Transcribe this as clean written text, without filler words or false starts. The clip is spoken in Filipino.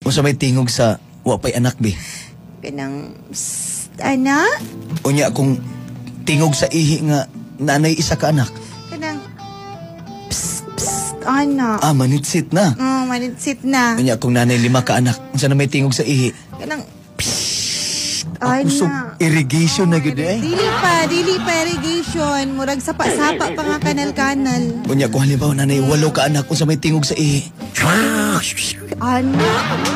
Unsa may tingog sa wapay anak be? Kanang, anak? Unya kung tingog sa ihi nga nanay isa ka anak. Kanang, anak. Manitsit na. Manitsit na. Unya kung nanay 5 ka anak, unsa na may tingog sa ihi? Kanang, Ako so irrigation na gud eh. Dili pa irrigation. Murag sapa-sapa pa nga kanal-kanal. Unya kung halimbawa nanay 8 ka anak, unsa may tingog sa ihi? Anak.